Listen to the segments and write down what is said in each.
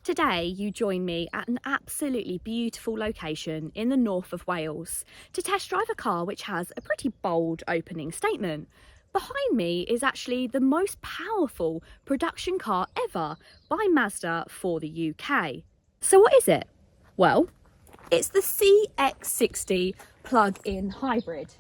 Today you join me at an absolutely beautiful location in the north of Wales to test drive a car which has a pretty bold opening statement. Behind me is actually the most powerful production car ever by Mazda for the UK. So what is it? Well, it's the CX-60 plug-in hybrid.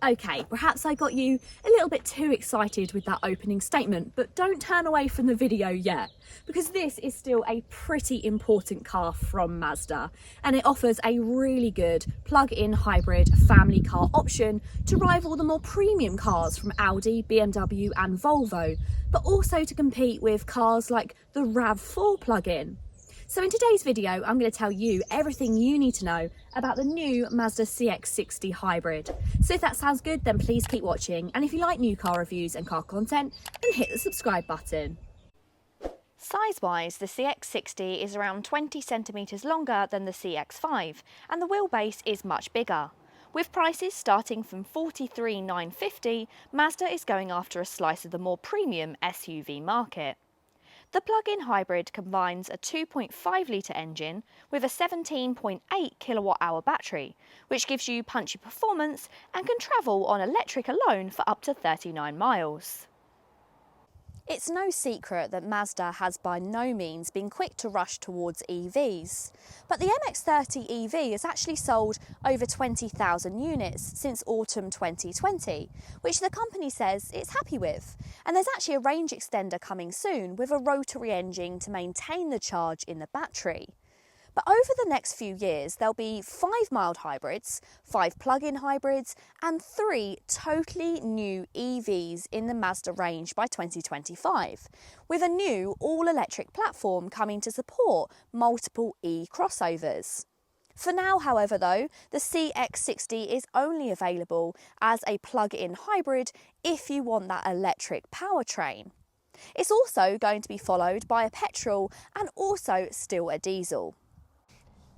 Okay, perhaps I got you a little bit too excited with that opening statement, but don't turn away from the video yet, because this is still a pretty important car from Mazda, and it offers a really good plug-in hybrid family car option to rival the more premium cars from Audi, BMW and Volvo, but also to compete with cars like the RAV4 plug-in. So in today's video, I'm going to tell you everything you need to know about the new Mazda CX-60 hybrid. So if that sounds good, then please keep watching. And if you like new car reviews and car content, then hit the subscribe button. Size-wise, the CX-60 is around 20 centimetres longer than the CX-5, and the wheelbase is much bigger. With prices starting from $43,950, Mazda is going after a slice of the more premium SUV market. The plug-in hybrid combines a 2.5-litre engine with a 17.8 kilowatt-hour battery, which gives you punchy performance and can travel on electric alone for up to 39 miles. It's no secret that Mazda has by no means been quick to rush towards EVs, but the MX-30 EV has actually sold over 20,000 units since autumn 2020, which the company says it's happy with. And there's actually a range extender coming soon with a rotary engine to maintain the charge in the battery. But over the next few years, there'll be 5 mild hybrids, 5 plug-in hybrids, and 3 totally new EVs in the Mazda range by 2025, with a new all-electric platform coming to support multiple e-crossovers. For now, however, though, the CX-60 is only available as a plug-in hybrid if you want that electric powertrain. It's also going to be followed by a petrol and also still a diesel.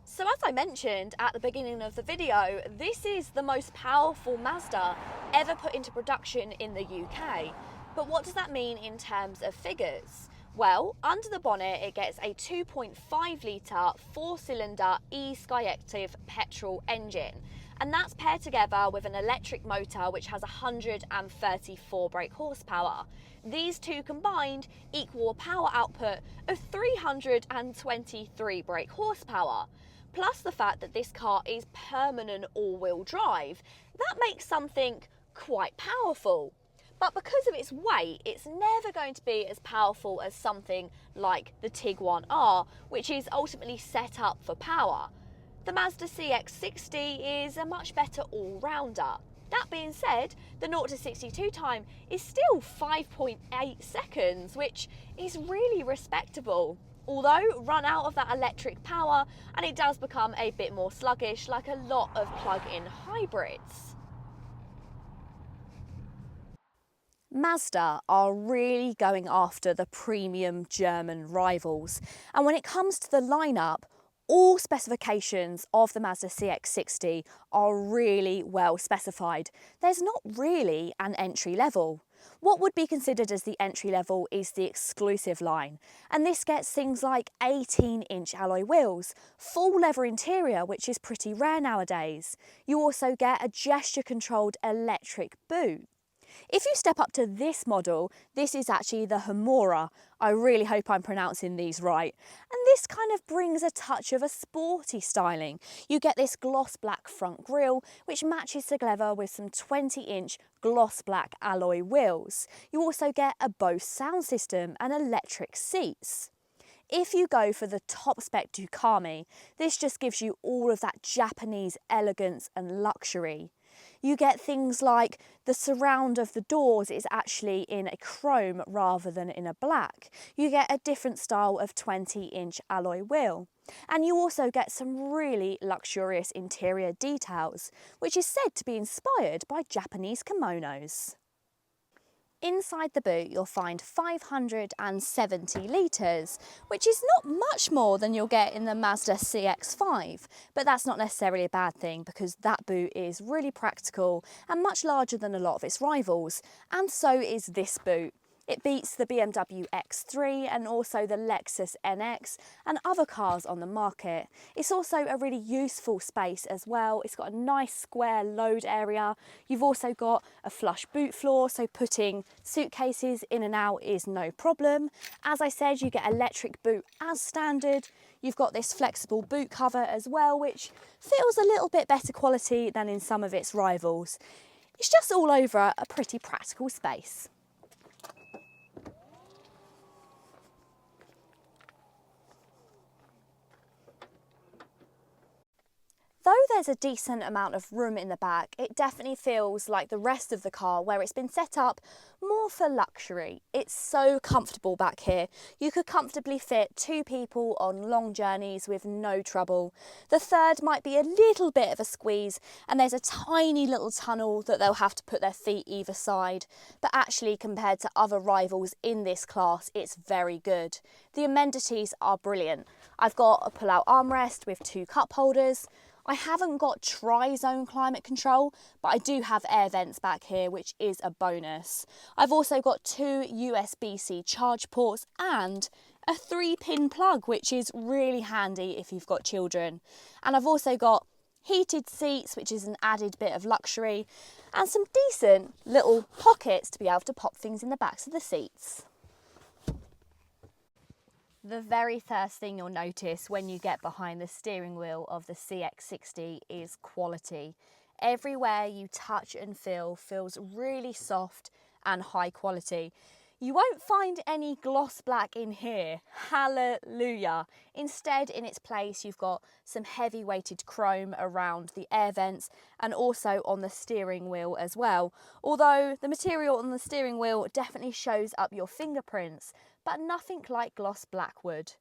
So as I mentioned at the beginning of the video, this is the most powerful Mazda ever put into production in the UK. But what does that mean in terms of figures? Well, under the bonnet it gets a 2.5-litre 4-cylinder e-Skyactiv petrol engine. And that's paired together with an electric motor which has 134 brake horsepower. These two combined equal a power output of 323 brake horsepower. Plus the fact that this car is permanent all-wheel drive, that makes something quite powerful. But because of its weight, it's never going to be as powerful as something like the Tiguan-R, which is ultimately set up for power. The Mazda CX-60 is a much better all-rounder. That being said, the 0 to 62 time is still 5.8 seconds, which is really respectable. Although run out of that electric power, and it does become a bit more sluggish like a lot of plug-in hybrids. Mazda are really going after the premium German rivals, and when it comes to the lineup, all specifications of the Mazda CX-60 are really well specified. There's not really an entry level. What would be considered as the entry level is the exclusive line, and this gets things like 18-inch alloy wheels, full leather interior, which is pretty rare nowadays. You also get a gesture-controlled electric boot. If you step up to this model, this is actually the Homura. I really hope I'm pronouncing these right. And this kind of brings a touch of a sporty styling. You get this gloss black front grille, which matches together with some 20-inch gloss black alloy wheels. You also get a Bose sound system and electric seats. If you go for the top spec Ducati, this just gives you all of that Japanese elegance and luxury. You get things like the surround of the doors is actually in a chrome rather than in a black. You get a different style of 20-inch alloy wheel. And you also get some really luxurious interior details, which is said to be inspired by Japanese kimonos. Inside the boot you'll find 570 litres, which is not much more than you'll get in the Mazda CX-5, but that's not necessarily a bad thing because that boot is really practical and much larger than a lot of its rivals, and so is this boot. It beats the BMW X3 and also the Lexus NX and other cars on the market. It's also a really useful space as well. It's got a nice square load area. You've also got a flush boot floor, so putting suitcases in and out is no problem. As I said, you get electric boot as standard. You've got this flexible boot cover as well, which feels a little bit better quality than in some of its rivals. It's just all over a pretty practical space. Though there's a decent amount of room in the back, it definitely feels like the rest of the car where it's been set up more for luxury. It's so comfortable back here. You could comfortably fit 2 people on long journeys with no trouble. The third might be a little bit of a squeeze, and there's a tiny little tunnel that they'll have to put their feet either side. But actually, compared to other rivals in this class, it's very good. The amenities are brilliant. I've got a pull-out armrest with 2 cup holders. I haven't got tri-zone climate control, but I do have air vents back here, which is a bonus. I've also got 2 USB-C charge ports and a 3-pin plug, which is really handy if you've got children. And I've also got heated seats, which is an added bit of luxury, and some decent little pockets to be able to pop things in the backs of the seats. The very first thing you'll notice when you get behind the steering wheel of the CX-60 is quality. Everywhere you touch and feel feels really soft and high quality. You won't find any gloss black in here, hallelujah. Instead, in its place, you've got some heavy weighted chrome around the air vents and also on the steering wheel as well. Although the material on the steering wheel definitely shows up your fingerprints, but nothing like gloss black would.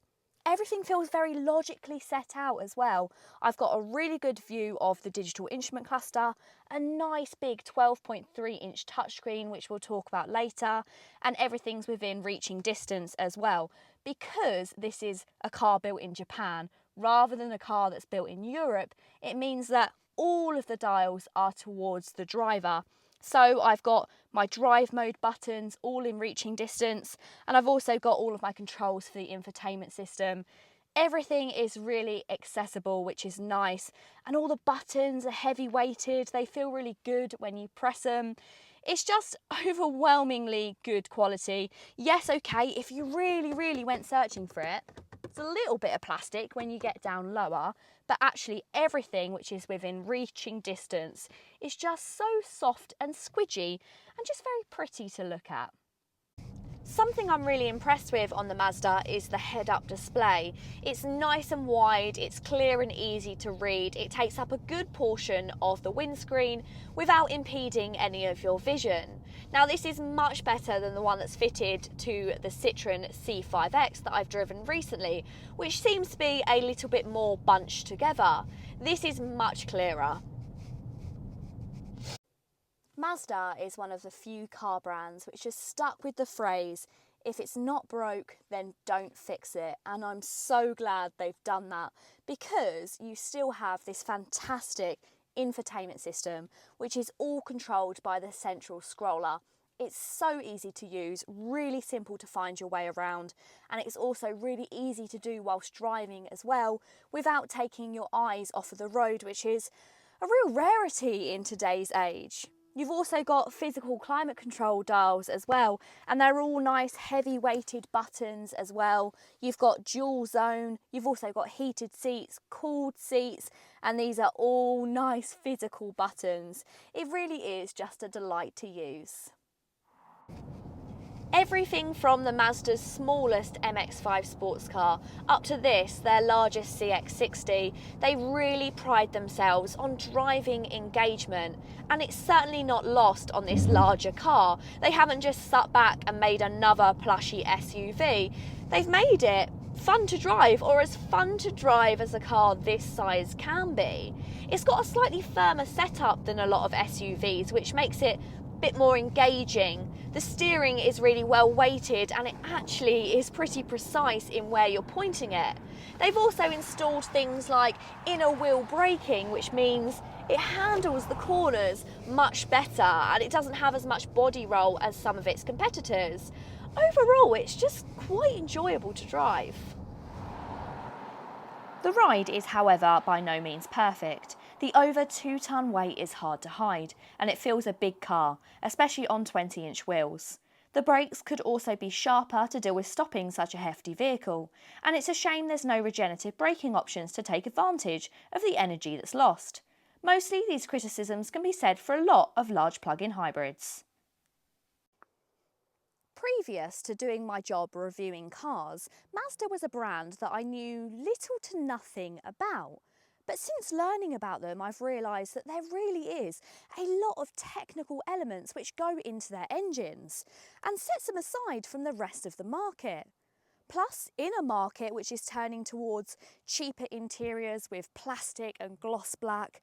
Everything feels very logically set out as well. I've got a really good view of the digital instrument cluster, a nice big 12.3-inch touchscreen, which we'll talk about later, and everything's within reaching distance as well. Because this is a car built in Japan, rather than a car that's built in Europe, it means that all of the dials are towards the driver. So I've got my drive mode buttons all in reaching distance, and I've also got all of my controls for the infotainment system. Everything is really accessible, which is nice, and all the buttons are heavy weighted. They feel really good when you press them. It's just overwhelmingly good quality. Yes, okay, if you really went searching for it, it's a little bit of plastic when you get down lower, but actually everything which is within reaching distance is just so soft and squidgy and just very pretty to look at. Something I'm really impressed with on the Mazda is the head-up display. It's nice and wide, it's clear and easy to read, it takes up a good portion of the windscreen without impeding any of your vision. Now this is much better than the one that's fitted to the Citroën C5X that I've driven recently, which seems to be a little bit more bunched together. This is much clearer. Mazda is one of the few car brands which is stuck with the phrase, if it's not broke, then don't fix it. And I'm so glad they've done that, because you still have this fantastic infotainment system, which is all controlled by the central scroller. It's so easy to use, really simple to find your way around, and it's also really easy to do whilst driving as well, without taking your eyes off of the road, which is a real rarity in today's age. You've also got physical climate control dials as well, and they're all nice heavy weighted buttons as well. You've got dual zone, you've also got heated seats, cooled seats, and these are all nice physical buttons. It really is just a delight to use. Everything from the Mazda's smallest MX-5 sports car up to this, their largest CX-60, they really pride themselves on driving engagement, and it's certainly not lost on this larger car. They haven't just sat back and made another plushy SUV. They've made it fun to drive, or as fun to drive as a car this size can be. It's got a slightly firmer setup than a lot of SUVs, which makes it a bit more engaging. The steering is really well weighted, and it actually is pretty precise in where you're pointing it. They've also installed things like inner wheel braking, which means it handles the corners much better and it doesn't have as much body roll as some of its competitors. Overall, it's just quite enjoyable to drive. The ride is, however, by no means perfect. The over 2-tonne weight is hard to hide, and it feels a big car, especially on 20-inch wheels. The brakes could also be sharper to deal with stopping such a hefty vehicle, and it's a shame there's no regenerative braking options to take advantage of the energy that's lost. Mostly these criticisms can be said for a lot of large plug-in hybrids. Previous to doing my job reviewing cars, Mazda was a brand that I knew little to nothing about. But since learning about them, I've realised that there really is a lot of technical elements which go into their engines and sets them aside from the rest of the market. Plus, in a market which is turning towards cheaper interiors with plastic and gloss black,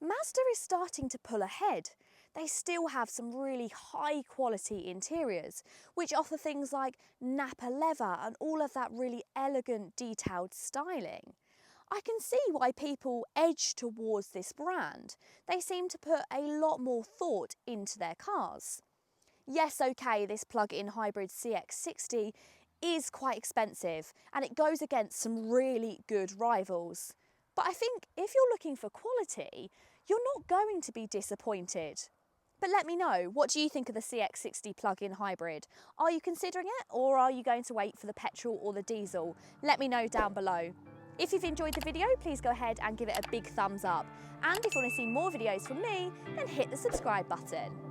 Mazda is starting to pull ahead. They still have some really high quality interiors, which offer things like Napa leather and all of that really elegant detailed styling. I can see why people edge towards this brand. They seem to put a lot more thought into their cars. Yes, okay, this plug-in hybrid CX-60 is quite expensive and it goes against some really good rivals. But I think if you're looking for quality, you're not going to be disappointed. But let me know, what do you think of the CX-60 plug-in hybrid? Are you considering it, or are you going to wait for the petrol or the diesel? Let me know down below. If you've enjoyed the video, please go ahead and give it a big thumbs up. And if you want to see more videos from me, then hit the subscribe button.